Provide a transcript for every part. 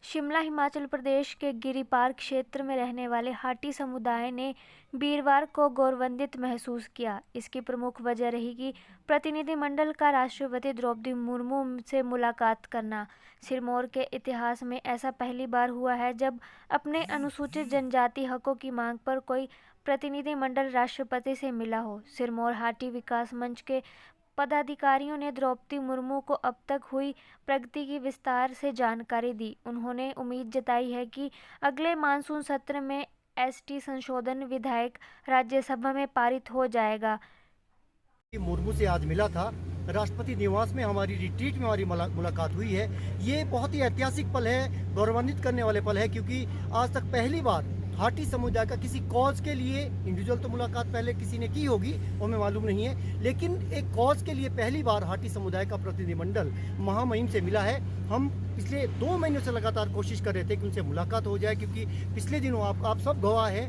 शिमला हिमाचल प्रदेश के गिरी पार्क क्षेत्र में रहने वाले हाटी समुदाय ने वीरवार को गौरवान्वित महसूस किया। इसकी प्रमुख वजह रही कि प्रतिनिधिमंडल का राष्ट्रपति द्रौपदी मुर्मू से मुलाकात करना। सिरमौर के इतिहास में ऐसा पहली बार हुआ है जब अपने अनुसूचित जनजाति हकों की मांग पर कोई प्रतिनिधिमंडल राष्ट्रपति से मिला हो। सिरमौर हाटी विकास मंच के पदाधिकारियों ने द्रौपदी मुर्मू को अब तक हुई प्रगति की विस्तार से जानकारी दी। उन्होंने उम्मीद जताई है कि अगले मानसून सत्र में एसटी संशोधन विधेयक राज्यसभा में पारित हो जाएगा। मुर्मू से आज मिला था, राष्ट्रपति निवास में हमारी रिट्रीट में हमारी मुलाकात हुई है। ये बहुत ही ऐतिहासिक पल है, गौरवान्वित करने वाले पल है, क्योंकि आज तक पहली बार हाटी समुदाय का किसी कॉज के लिए, इंडिविजुअल तो मुलाकात पहले किसी ने की होगी वो हमें मालूम नहीं है, लेकिन एक कॉज के लिए पहली बार हाटी समुदाय का प्रतिनिधिमंडल महामहिम से मिला है। हम पिछले 2 महीनों से लगातार कोशिश कर रहे थे कि उनसे मुलाकात हो जाए, क्योंकि पिछले दिनों आप सब गवाह हैं,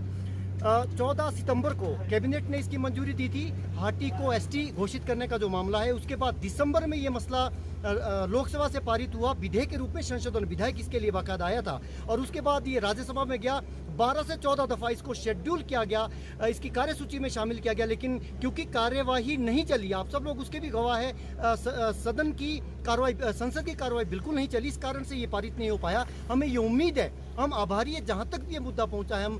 14 सितंबर को कैबिनेट ने इसकी मंजूरी दी थी हाटी को एसटी घोषित करने का जो मामला है। उसके बाद दिसंबर में ये मसला लोकसभा से पारित हुआ, विधेयक के रूप में संशोधन विधेयक इसके लिए बाकायदा आया था, और उसके बाद ये राज्यसभा में गया। 12 से 14 दफा इसको शेड्यूल किया गया, इसकी कार्यसूची में शामिल किया गया, लेकिन क्योंकि कार्यवाही नहीं चली, आप सब लोग उसके भी गवाह है, सदन की कार्रवाई, संसद की कार्रवाई बिल्कुल नहीं चली, इस कारण से ये पारित नहीं हो पाया। हमें ये उम्मीद है, हम आभारी है जहाँ तक भी ये मुद्दा पहुँचा है, हम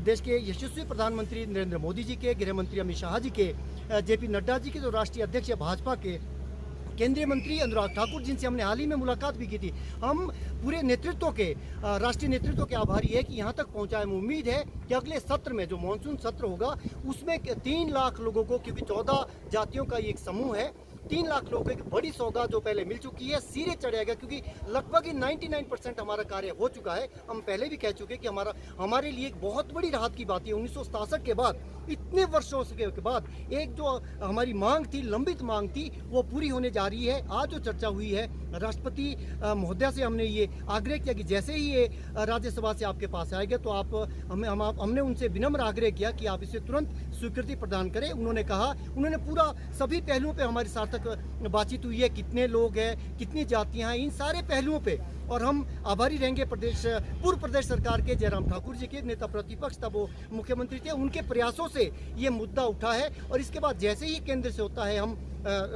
देश के यशस्वी प्रधानमंत्री नरेंद्र मोदी जी के, गृह मंत्री अमित शाह जी के, जेपी नड्डा जी के जो राष्ट्रीय अध्यक्ष है भाजपा के, केंद्रीय मंत्री अनुराग ठाकुर जिनसे हमने हाल ही में मुलाकात भी की थी, हम पूरे नेतृत्व के, राष्ट्रीय नेतृत्व के आभारी है कि यहाँ तक पहुँचा है। उम्मीद है कि अगले सत्र में जो मानसून सत्र होगा उसमें 3 लाख लोगों को, क्योंकि 14 जातियों का ये एक समूह है, 3 लाख लोगों को एक बड़ी सौगात जो पहले मिल चुकी है सिरे चढ़ेगा, क्योंकि लगभग 99% हमारा कार्य हो चुका है। हम पहले भी कह चुके कि हमारे लिए एक बहुत बड़ी राहत की बात है, 1967 के बाद, इतने वर्षों के बाद एक जो हमारी मांग थी, लंबित मांग थी, वो पूरी होने जा रही है। आज जो चर्चा हुई है, राष्ट्रपति महोदया से हमने ये आग्रह किया कि जैसे ही ये राज्यसभा से आपके पास आएगा तो हमने उनसे विनम्र आग्रह किया कि आप इसे तुरंत स्वीकृति प्रदान करें। उन्होंने कहा, उन्होंने पूरा सभी पहलुओं पे हमारी सार्थक बातचीत हुई है, कितने लोग हैं, कितनी जातियां हैं, इन सारे पहलुओं पे, और हम आभारी रहेंगे पूर्व प्रदेश सरकार के जयराम ठाकुर जी के, नेता प्रतिपक्ष तब वो मुख्यमंत्री थे, उनके प्रयासों से ये मुद्दा उठा है। और इसके बाद जैसे ही केंद्र से होता है, हम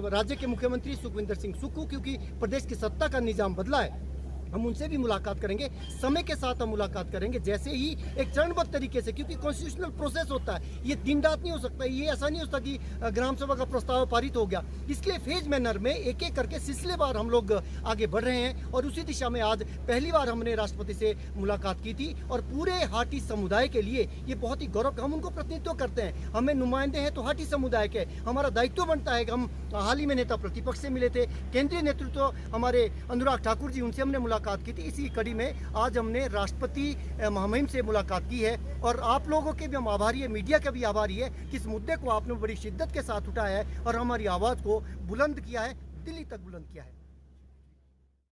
राज्य के मुख्यमंत्री सुखविंदर सिंह सुक्खू, क्योंकि प्रदेश की सत्ता का निजाम बदला है, हम उनसे भी मुलाकात करेंगे, समय के साथ हम मुलाकात करेंगे, जैसे ही एक चरणबद्ध तरीके से, क्योंकि कॉन्स्टिट्यूशनल प्रोसेस होता है, ये दिन रात नहीं हो सकता, ये ऐसा नहीं हो सकता कि ग्राम सभा का प्रस्ताव पारित हो गया। इसलिए फेज मैनर में एक एक करके सिलसिलेवार हम लोग आगे बढ़ रहे हैं, और उसी दिशा में आज पहली बार हमने राष्ट्रपति से मुलाकात की थी। और पूरे हाटी समुदाय के लिए ये बहुत ही गौरव, हम उनको प्रतिनिधित्व करते हैं, हमें नुमाइंदे हैं तो हाटी समुदाय के, हमारा दायित्व बनता है कि हम हाल ही में नेता प्रतिपक्ष से मिले थे, केंद्रीय नेतृत्व हमारे अनुराग ठाकुर जी, उनसे हमने मुलाकात की थी। इसी कड़ी में आज हमने राष्ट्रपति महामहिम से मुलाकात की है, और आप लोगों के भी हम आभारी है, मीडिया का भी आभारी है कि इस मुद्दे को आपने बड़ी शिद्दत के साथ उठाया है और हमारी आवाज़ को बुलंद किया है, दिल्ली तक बुलंद किया है।